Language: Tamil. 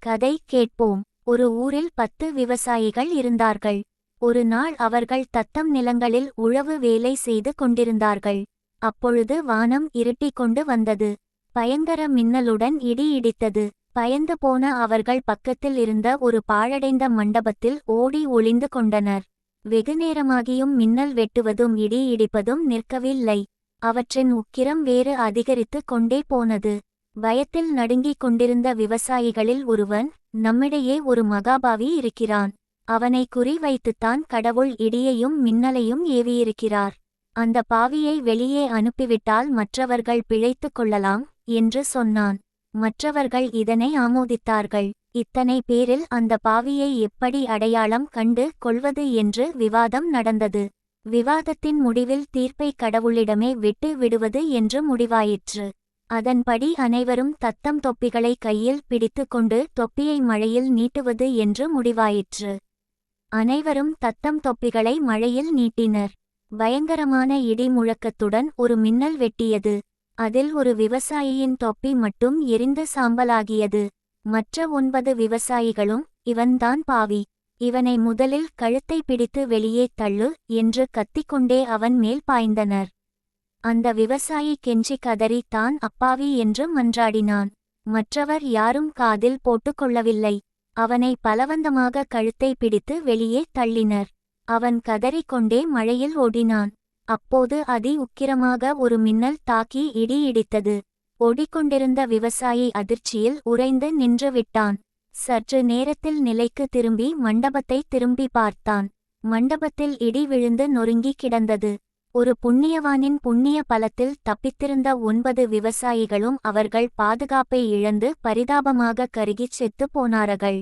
கதை கேட்போம். ஒரு ஊரில் 10 விவசாயிகள் இருந்தார்கள். ஒரு நாள் அவர்கள் தத்தம் நிலங்களில் உழவு வேலை செய்து கொண்டிருந்தார்கள். அப்பொழுது வானம் இருட்டிக் கொண்டு வந்தது. பயங்கர மின்னலுடன் இடி இடித்தது. பயந்து போன அவர்கள் பக்கத்தில் இருந்த ஒரு பாழடைந்த மண்டபத்தில் ஓடி ஒளிந்து கொண்டனர். வெகுநேரமாகியும் மின்னல் வெட்டுவதும் இடி இடிப்பதும் நிற்கவில்லை. அவற்றின் உக்கிரம் வேறு அதிகரித்து கொண்டே போனது. பயத்தில் நடுங்கிக் கொண்டிருந்த விவசாயிகளில் ஒருவன், நம்மிடையே ஒரு மகாபாவி இருக்கிறான். அவனை குறிவைத்துத்தான் கடவுள் இடியையும் மின்னலையும் ஏவியிருக்கிறார். அந்த பாவியை வெளியே அனுப்பிவிட்டால் மற்றவர்கள் பிழைத்துக் கொள்ளலாம் என்று சொன்னான். மற்றவர்கள் இதனை ஆமோதித்தார்கள். இத்தனை பேரில் அந்த பாவியை எப்படி அடையாளம் கண்டு கொள்வது என்று விவாதம் நடந்தது. விவாதத்தின் முடிவில் தீர்ப்பை கடவுளிடமே விட்டு விடுவது என்று முடிவாயிற்று. அதன்படி அனைவரும் தத்தம் தொப்பிகளை கையில் பிடித்து கொண்டு தொப்பியை மழையில் நீட்டுவது என்று முடிவாயிற்று. அனைவரும் தத்தம் தொப்பிகளை மழையில் நீட்டினர். பயங்கரமான இடி முழக்கத்துடன் ஒரு மின்னல் வெட்டியது. அதில் ஒரு விவசாயியின் தொப்பி மட்டும் எரிந்து சாம்பலாகியது. மற்ற 9 விவசாயிகளும், இவன்தான் பாவி, இவனை முதலில் கழுத்தை பிடித்து வெளியே தள்ளு என்று கத்திக்கொண்டே அவன் மேல் பாய்ந்தனர். அந்த விவசாயி கெஞ்சி கதறி தான் அப்பாவி என்று மன்றாடினான். மற்றவர் யாரும் காதில் போட்டுக்கொள்ளவில்லை. அவனை பலவந்தமாக கழுத்தை பிடித்து வெளியே தள்ளினர். அவன் கதறிக்கொண்டே மழையில் ஓடினான். அப்போது அதி உக்கிரமாக ஒரு மின்னல் தாக்கி இடி இடித்தது. ஓடிக்கொண்டிருந்த விவசாயி அதிர்ச்சியில் உறைந்து நின்று விட்டான். சற்று நேரத்தில் நிலைக்கு திரும்பி மண்டபத்தை திரும்பி பார்த்தான். மண்டபத்தில் இடி விழுந்து நொறுங்கி கிடந்தது. ஒரு புண்ணியவானின் புண்ணிய பலத்தில் தப்பித்திருந்த 9 விவசாயிகளும் அவர்கள் பாதுகாப்பை இழந்து பரிதாபமாக கருகிச் செத்துப் போனார்கள்.